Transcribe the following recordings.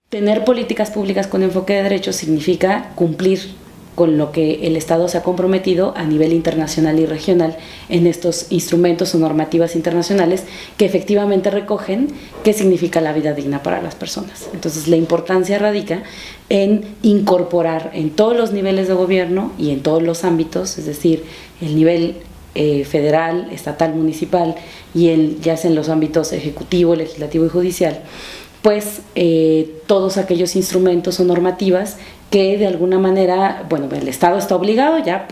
Tener políticas públicas con enfoque de derechos significa cumplir con lo que el Estado se ha comprometido a nivel internacional y regional en estos instrumentos o normativas internacionales que efectivamente recogen qué significa la vida digna para las personas. Entonces, la importancia radica en incorporar en todos los niveles de gobierno y en todos los ámbitos, es decir, el nivel federal, estatal, municipal y ya sea en los ámbitos ejecutivo, legislativo y judicial, pues todos aquellos instrumentos o normativas que de alguna manera, bueno, el Estado está obligado ya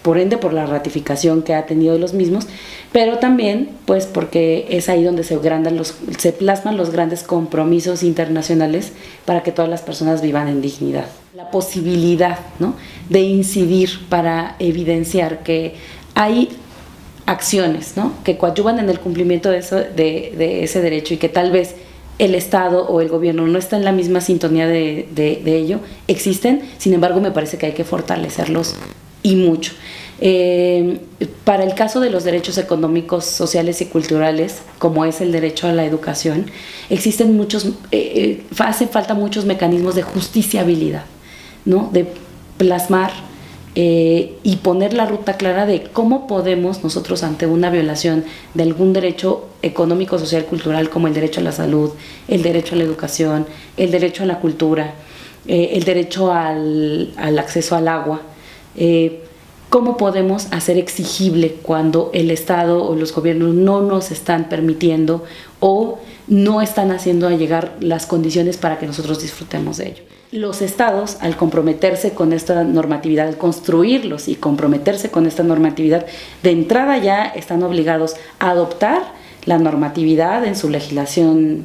por ende por la ratificación que ha tenido de los mismos, pero también pues porque es ahí donde se plasman los grandes compromisos internacionales para que todas las personas vivan en dignidad. La posibilidad, ¿no?, de incidir para evidenciar que hay acciones, ¿no?, que coadyuvan en el cumplimiento de ese derecho y que tal vez el Estado o el gobierno no está en la misma sintonía de ello, existen, sin embargo me parece que hay que fortalecerlos y mucho. Para el caso de los derechos económicos, sociales y culturales, como es el derecho a la educación, existen hace falta muchos mecanismos de justiciabilidad, ¿no?, de plasmar y poner la ruta clara de cómo podemos nosotros ante una violación de algún derecho económico, social, cultural, como el derecho a la salud, el derecho a la educación, el derecho a la cultura, el derecho al acceso al agua, cómo podemos hacer exigible cuando el Estado o los gobiernos no nos están permitiendo o no están haciendo llegar las condiciones para que nosotros disfrutemos de ello. Los estados, al comprometerse con esta normatividad, al construirlos y comprometerse con esta normatividad, de entrada ya están obligados a adoptar la normatividad en su legislación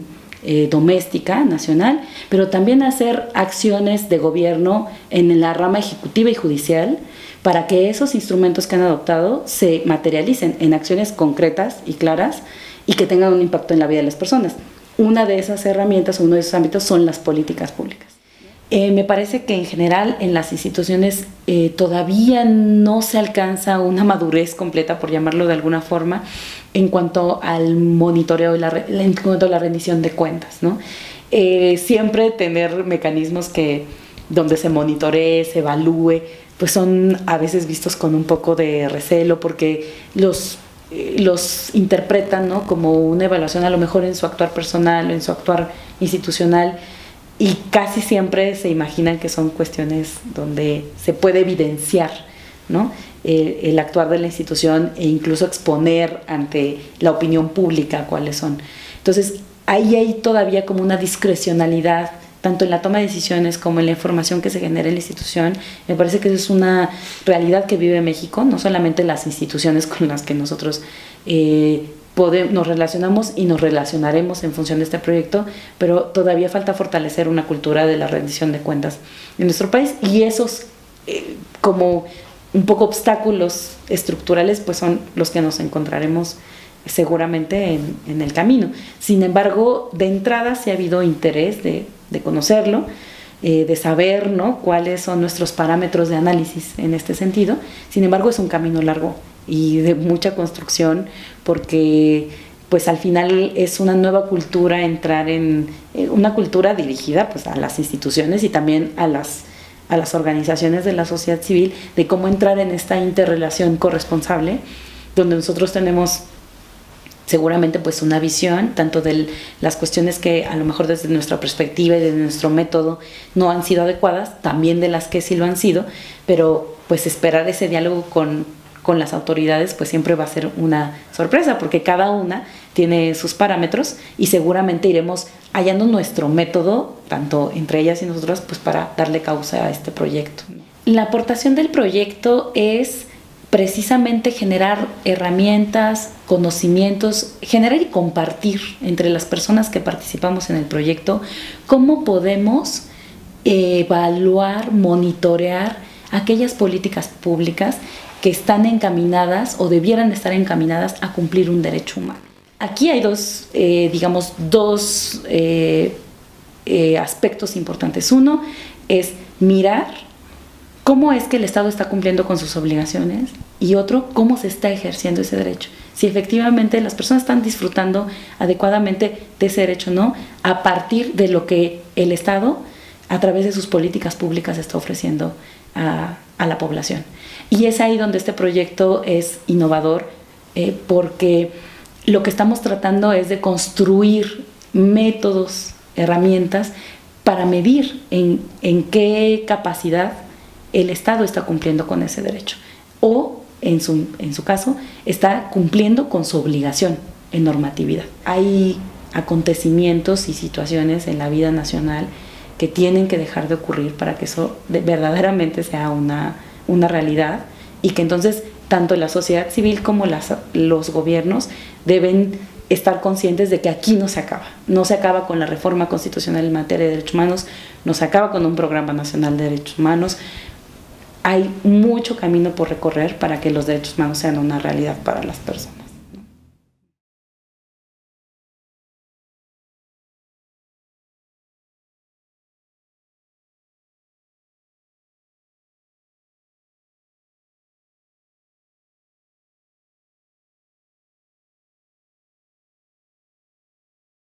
doméstica, nacional, pero también a hacer acciones de gobierno en la rama ejecutiva y judicial para que esos instrumentos que han adoptado se materialicen en acciones concretas y claras y que tengan un impacto en la vida de las personas. Una de esas herramientas, uno de esos ámbitos son las políticas públicas. Me parece que en general en las instituciones todavía no se alcanza una madurez completa, por llamarlo de alguna forma, en cuanto al monitoreo y en cuanto a la rendición de cuentas, ¿no? Siempre tener mecanismos donde se monitoree, se evalúe, pues son a veces vistos con un poco de recelo porque los interpretan, ¿no?, como una evaluación a lo mejor en su actuar personal o en su actuar institucional, y casi siempre se imaginan que son cuestiones donde se puede evidenciar, ¿no?, el actuar de la institución e incluso exponer ante la opinión pública cuáles son. Entonces, ahí hay todavía como una discrecionalidad, tanto en la toma de decisiones como en la información que se genera en la institución. Me parece que eso es una realidad que vive México, no solamente las instituciones con las que nosotros nos relacionamos y nos relacionaremos en función de este proyecto, pero todavía falta fortalecer una cultura de la rendición de cuentas en nuestro país, y esos como un poco obstáculos estructurales pues son los que nos encontraremos seguramente en el camino. Sin embargo, de entrada sí ha habido interés de conocerlo, de saber, ¿no?, cuáles son nuestros parámetros de análisis en este sentido. Sin embargo, es un camino largo y de mucha construcción, porque pues al final es una nueva cultura entrar en una cultura dirigida pues a las instituciones y también a las organizaciones de la sociedad civil, de cómo entrar en esta interrelación corresponsable, donde nosotros tenemos seguramente pues una visión tanto de las cuestiones que a lo mejor desde nuestra perspectiva y desde nuestro método no han sido adecuadas, también de las que sí lo han sido, pero pues esperar ese diálogo con las autoridades pues siempre va a ser una sorpresa, porque cada una tiene sus parámetros y seguramente iremos hallando nuestro método, tanto entre ellas y nosotros, pues para darle causa a este proyecto. La aportación del proyecto es precisamente generar herramientas, conocimientos, generar y compartir entre las personas que participamos en el proyecto cómo podemos evaluar, monitorear aquellas políticas públicas que están encaminadas o debieran estar encaminadas a cumplir un derecho humano. Aquí hay dos aspectos importantes. Uno es mirar cómo es que el Estado está cumpliendo con sus obligaciones y otro, cómo se está ejerciendo ese derecho. si efectivamente las personas están disfrutando adecuadamente de ese derecho o no, a partir de lo que el Estado, a través de sus políticas públicas, está ofreciendo a la población. Y es ahí donde este proyecto es innovador, porque lo que estamos tratando es de construir métodos, herramientas para medir en qué capacidad el Estado está cumpliendo con ese derecho, o en su caso está cumpliendo con su obligación en normatividad. Hay acontecimientos y situaciones en la vida nacional que tienen que dejar de ocurrir para que eso verdaderamente sea una realidad, y que entonces tanto la sociedad civil como los gobiernos deben estar conscientes de que aquí no se acaba. No se acaba con la reforma constitucional en materia de derechos humanos, no se acaba con un programa nacional de derechos humanos. Hay mucho camino por recorrer para que los derechos humanos sean una realidad para las personas.